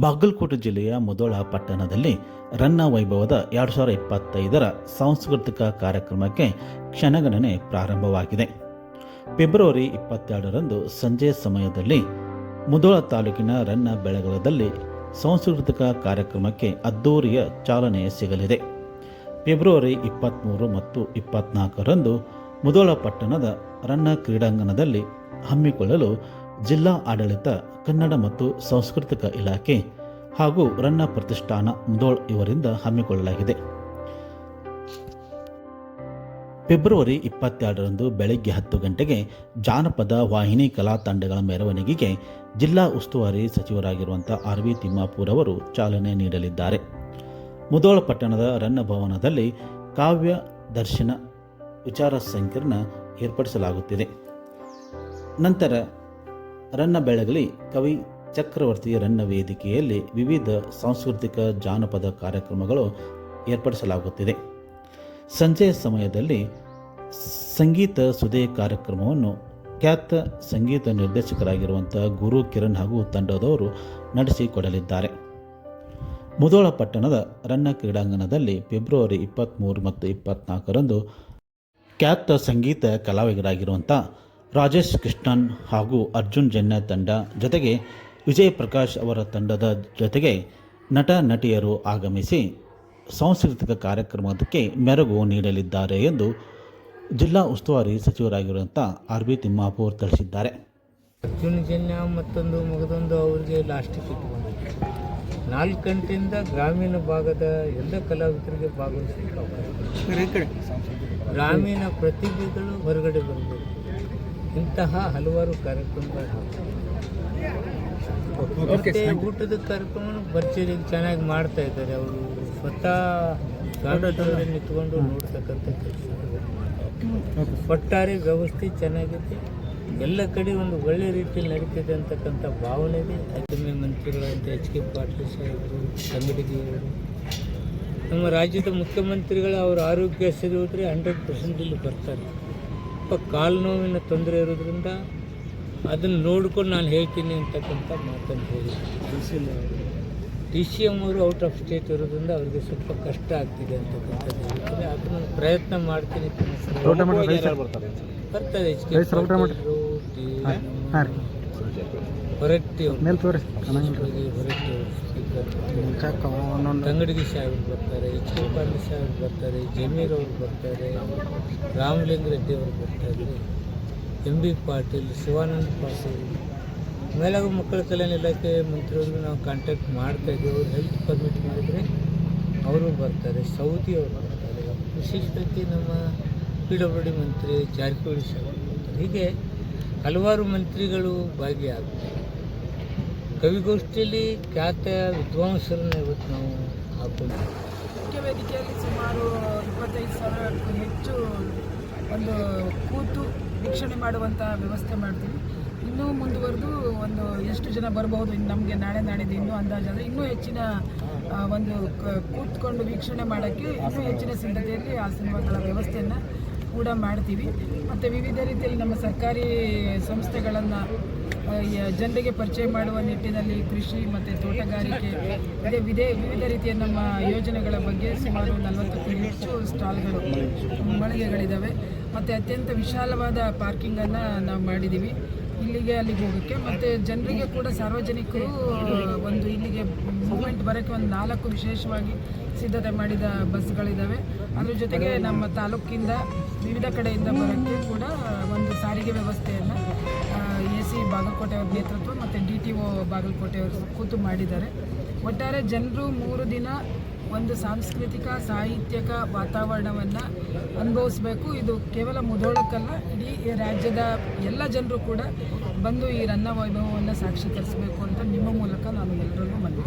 ಬಾಗಲಕೋಟೆ ಜಿಲ್ಲೆಯ ಮುಧೋಳ ಪಟ್ಟಣದಲ್ಲಿ ರನ್ನ ವೈಭವದ 2025ರ ಸಾಂಸ್ಕೃತಿಕ ಕಾರ್ಯಕ್ರಮಕ್ಕೆ ಕ್ಷಣಗಣನೆ ಪ್ರಾರಂಭವಾಗಿದೆ. ಫೆಬ್ರವರಿ 22ರಂದು ಸಂಜೆ ಸಮಯದಲ್ಲಿ ಮುಧೋಳ ತಾಲೂಕಿನ ರನ್ನ ಬೆಳಗೊಳದಲ್ಲಿ ಸಾಂಸ್ಕೃತಿಕ ಕಾರ್ಯಕ್ರಮಕ್ಕೆ ಅದ್ದೂರಿಯ ಚಾಲನೆ ಸಿಗಲಿದೆ. ಫೆಬ್ರವರಿ 23 ಮತ್ತು 24ರಂದು ಮುಧೋಳ ಪಟ್ಟಣದ ರನ್ನ ಕ್ರೀಡಾಂಗಣದಲ್ಲಿ ಹಮ್ಮಿಕೊಳ್ಳಲು ಜಿಲ್ಲಾ ಆಡಳಿತ, ಕನ್ನಡ ಮತ್ತು ಸಾಂಸ್ಕೃತಿಕ ಇಲಾಖೆ ಹಾಗೂ ರನ್ನ ಪ್ರತಿಷ್ಠಾನ ಮುಧೋಳ್ ಇವರಿಂದ ಹಮ್ಮಿಕೊಳ್ಳಲಾಗಿದೆ. ಫೆಬ್ರವರಿ 22ರಂದು ಬೆಳಗ್ಗೆ 10 ಗಂಟೆಗೆ ಜಾನಪದ ವಾಹಿನಿ ಕಲಾ ತಂಡಗಳ ಮೆರವಣಿಗೆಗೆ ಜಿಲ್ಲಾ ಉಸ್ತುವಾರಿ ಸಚಿವರಾಗಿರುವಂಥ ಆರ್.ವಿ. ತಿಮ್ಮಾಪುರ್ ಅವರು ಚಾಲನೆ ನೀಡಲಿದ್ದಾರೆ. ಮುಧೋಳ ಪಟ್ಟಣದ ರನ್ನ ಭವನದಲ್ಲಿ ಕಾವ್ಯ ದರ್ಶನ ವಿಚಾರ ಸಂಕಿರಣ ಏರ್ಪಡಿಸಲಾಗುತ್ತಿದೆ. ನಂತರ ರನ್ನ ಬೆಳಗಲಿ ಕವಿ ಚಕ್ರವರ್ತಿ ರನ್ನ ವೇದಿಕೆಯಲ್ಲಿ ವಿವಿಧ ಸಾಂಸ್ಕೃತಿಕ ಜಾನಪದ ಕಾರ್ಯಕ್ರಮಗಳು ಏರ್ಪಡಿಸಲಾಗುತ್ತಿದೆ. ಸಂಜೆಯ ಸಮಯದಲ್ಲಿ ಸಂಗೀತ ಸುಧೆ ಕಾರ್ಯಕ್ರಮವನ್ನು ಖ್ಯಾತ ಸಂಗೀತ ನಿರ್ದೇಶಕರಾಗಿರುವಂಥ ಗುರು ಕಿರಣ್ ಹಾಗೂ ತಂಡದವರು ನಡೆಸಿಕೊಡಲಿದ್ದಾರೆ. ಮುಧೋಳ ಪಟ್ಟಣದ ರನ್ನ ಕ್ರೀಡಾಂಗಣದಲ್ಲಿ ಫೆಬ್ರವರಿ 23 ಮತ್ತು 24ರಂದು ಖ್ಯಾತ ಸಂಗೀತ ಕಲಾವಿದರಾಗಿರುವಂಥ ರಾಜೇಶ್ ಕೃಷ್ಣನ್ ಹಾಗೂ ಅರ್ಜುನ್ ಜನ್ಯ ತಂಡ ಜೊತೆಗೆ ವಿಜಯ್ ಪ್ರಕಾಶ್ ಅವರ ತಂಡದ ಜೊತೆಗೆ ನಟ ನಟಿಯರು ಆಗಮಿಸಿ ಸಾಂಸ್ಕೃತಿಕ ಕಾರ್ಯಕ್ರಮಕ್ಕೆ ಮೆರುಗು ನೀಡಲಿದ್ದಾರೆ ಎಂದು ಜಿಲ್ಲಾ ಉಸ್ತುವಾರಿ ಸಚಿವರಾಗಿರುವಂಥ ಆರ್.ಬಿ. ತಿಮ್ಮಾಪುರ್ ತಿಳಿಸಿದ್ದಾರೆ. ಅರ್ಜುನ್ ಜನ್ಯ ಮತ್ತೊಂದು ಮಗದೊಂದು ಅವರಿಗೆ ಲಾಸ್ಟಿಗೆ ಇಟ್ಕೊಂಡು 4 ಗಂಟೆಯಿಂದ ಗ್ರಾಮೀಣ ಭಾಗದ ಎಲ್ಲ ಕಲಾವಿದರಿಗೆ ಭಾಗವಹಿಸಲಿಕ್ಕೆ ಅವಕಾಶ, ಗ್ರಾಮೀಣ ಪ್ರತಿಭೆಗಳು ಹೊರಗಡೆ ಬರಬೇಕು. ಇಂತಹ ಹಲವಾರು ಕಾರ್ಯಕ್ರಮಗಳು ಮತ್ತೆ ಊಟದ ಕಾರ್ಯಕ್ರಮ ಭರ್ಜರಿ ಚೆನ್ನಾಗಿ ಮಾಡ್ತಾ ಇದ್ದಾರೆ. ಅವರು ಸ್ವತಃ ಗಾಢದವರೇ ನಿಂತ್ಕೊಂಡು ನೋಡ್ತಕ್ಕಂಥ ಕೆಲಸ, ಒಟ್ಟಾರೆ ವ್ಯವಸ್ಥೆ ಚೆನ್ನಾಗಿದೆ. ಎಲ್ಲ ಕಡೆ ಒಂದು ಒಳ್ಳೆ ರೀತಿಯಲ್ಲಿ ನಡೀತಿದೆ ಅಂತಕ್ಕಂಥ ಭಾವನೆ ಇದೆ. ಐದನೇ ಮಂತ್ರಿಗಳಂತ H.K. ಪಾಟೀಲ್ ಸಾಹೇಬರು, ಸಂಗಡಿಗೆಯವರು, ನಮ್ಮ ರಾಜ್ಯದ ಮುಖ್ಯಮಂತ್ರಿಗಳು ಅವರ ಆರೋಗ್ಯ ಸರಿ ಹೋದರೆ 100% ಇಲ್ಲಿ ಬರ್ತಾರೆ. ಕಾಲು ನೋವಿನ ತೊಂದರೆ ಇರೋದ್ರಿಂದ ಅದನ್ನು ನೋಡ್ಕೊಂಡು ನಾನು ಹೇಳ್ತೀನಿ ಅಂತಕ್ಕಂಥ ಮಾತನ್ನು ಹೇಳಿದ್ರು. DCM ಅವರು ಔಟ್ ಆಫ್ ಸ್ಟೇಟ್ ಇರೋದ್ರಿಂದ ಅವರಿಗೆ ಸ್ವಲ್ಪ ಕಷ್ಟ ಆಗ್ತಿದೆ ಅಂತಕ್ಕಂಥದ್ದು ಹೇಳ್ತಾರೆ. ಅದನ್ನು ಪ್ರಯತ್ನ ಮಾಡ್ತೀನಿ. ಬರ್ತಾರೆ ಹೊರಟ್ಟಿ ತಂಗಡಿಗೆ ಸಾಹೇಬರು ಬರ್ತಾರೆ, H.K. ಪಾಟೀಲ್ ಸಾಹೇಬರು ಬರ್ತಾರೆ, ಜಮೀರ್ ಅವರು ಬರ್ತಾರೆ, ರಾಮಲಿಂಗ ರೆಡ್ಡಿ ಅವರು ಬರ್ತಾರೆ, M.B. ಪಾಟೀಲ್, ಶಿವಾನಂದ ಪಾಟೀಲ್, ಮೇಲಾಗ ಮಕ್ಕಳ ಕಲ್ಯಾಣ ಇಲಾಖೆ ಮಂತ್ರಿಯವ್ರಿಗೆ ನಾವು ಕಾಂಟ್ಯಾಕ್ಟ್ ಮಾಡ್ತಾ ಇದ್ದೀವಿ. ಅವರು ಹೆಲ್ತ್ ಪರ್ಮಿಟ್ ಮಾಡಿದರೆ ಅವರು ಬರ್ತಾರೆ, ಸೌದಿ ಅವರು ಬರ್ತಾರೆ, ವಿಶೇಷವಾಗಿ ನಮ್ಮ PWD ಮಂತ್ರಿ ಜಾರಕಿಹೊಳಿ ಸಾಹೇಬರು ಬರ್ತಾರೆ. ಹೀಗೆ ಹಲವಾರು ಮಂತ್ರಿಗಳು ಭಾಗಿಯಾಗ್ತಾರೆ. ಕವಿಗೋಷ್ಠಿಯಲ್ಲಿ ಖ್ಯಾತ ವಿದ್ವಾಂಸರನ್ನ ಇವತ್ತು ನಾವು ಹಾಕೊಂಡು ಮುಖ್ಯ ವೇದಿಕೆಯಲ್ಲಿ ಸುಮಾರು 25,000ಕ್ಕೂ ಹೆಚ್ಚು ಒಂದು ಕೂತು ವೀಕ್ಷಣೆ ಮಾಡುವಂಥ ವ್ಯವಸ್ಥೆ ಮಾಡ್ತೀವಿ. ಇನ್ನೂ ಮುಂದುವರೆದು ಒಂದು ಎಷ್ಟು ಜನ ಬರಬಹುದು, ಇನ್ನು ನಮಗೆ ನಾಳೆ ನಾಡಿದ್ದು ಇನ್ನೂ ಅಂದಾಜಾದರೆ ಇನ್ನೂ ಹೆಚ್ಚಿನ ಒಂದು ಕೂತ್ಕೊಂಡು ವೀಕ್ಷಣೆ ಮಾಡೋಕ್ಕೆ ಇನ್ನೂ ಹೆಚ್ಚಿನ ಸಿದ್ಧತೆಯಲ್ಲಿ ಆ ಸಿನಿಮಾಗಳ ವ್ಯವಸ್ಥೆಯನ್ನು ಕೂಡ ಮಾಡ್ತೀವಿ. ಮತ್ತು ವಿವಿಧ ರೀತಿಯಲ್ಲಿ ನಮ್ಮ ಸರ್ಕಾರಿ ಸಂಸ್ಥೆಗಳನ್ನು ಜನರಿಗೆ ಪರಿಚಯ ಮಾಡುವ ನಿಟ್ಟಿನಲ್ಲಿ ಕೃಷಿ ಮತ್ತು ತೋಟಗಾರಿಕೆ ವಿವಿಧ ರೀತಿಯ ನಮ್ಮ ಯೋಜನೆಗಳ ಬಗ್ಗೆ ಸುಮಾರು 40ಕ್ಕೂ ಹೆಚ್ಚು ಸ್ಟಾಲ್ಗಳು, ಮಳಿಗೆಗಳಿದ್ದಾವೆ. ಮತ್ತು ಅತ್ಯಂತ ವಿಶಾಲವಾದ ಪಾರ್ಕಿಂಗನ್ನು ನಾವು ಮಾಡಿದ್ದೀವಿ ಇಲ್ಲಿಗೆ ಅಲ್ಲಿಗೆ ಹೋಗೋಕ್ಕೆ. ಮತ್ತು ಜನರಿಗೆ ಕೂಡ ಸಾರ್ವಜನಿಕರು ಒಂದು ಇಲ್ಲಿಗೆ ಮೂವ್ಮೆಂಟ್ ಬರೋಕ್ಕೆ ಒಂದು 4 ವಿಶೇಷವಾಗಿ ಸಿದ್ಧತೆ ಮಾಡಿದ ಬಸ್ಗಳಿದ್ದಾವೆ. ಅದ್ರ ಜೊತೆಗೆ ನಮ್ಮ ತಾಲೂಕಿಂದ ವಿವಿಧ ಕಡೆಯಿಂದ ಬರೋಕ್ಕೆ ಕೂಡ ಒಂದು ಸಾರಿಗೆ ವ್ಯವಸ್ಥೆಯನ್ನು AC ಬಾಗಲಕೋಟೆಯವ್ರ ನೇತೃತ್ವ ಮತ್ತು DTO ಬಾಗಲಕೋಟೆಯವರು ಕೂತು ಮಾಡಿದ್ದಾರೆ. ಒಟ್ಟಾರೆ ಜನರು 3 ದಿನ ಒಂದು ಸಾಂಸ್ಕೃತಿಕ ಸಾಹಿತ್ಯಿಕ ವಾತಾವರಣವನ್ನು ಅನುಭವಿಸಬೇಕು. ಇದು ಕೇವಲ ಮುಧೋಳಕ್ಕಲ್ಲ, ಇಡೀ ರಾಜ್ಯದ ಎಲ್ಲ ಜನರು ಕೂಡ ಬಂದು ಈ ರನ್ನ ವೈಭವವನ್ನು ಸಾಕ್ಷೀಕರಿಸಬೇಕು ಅಂತ ನಿಮ್ಮ ಮೂಲಕ ನಾನು ಎಲ್ಲರಿಗೂ ಮನವಿ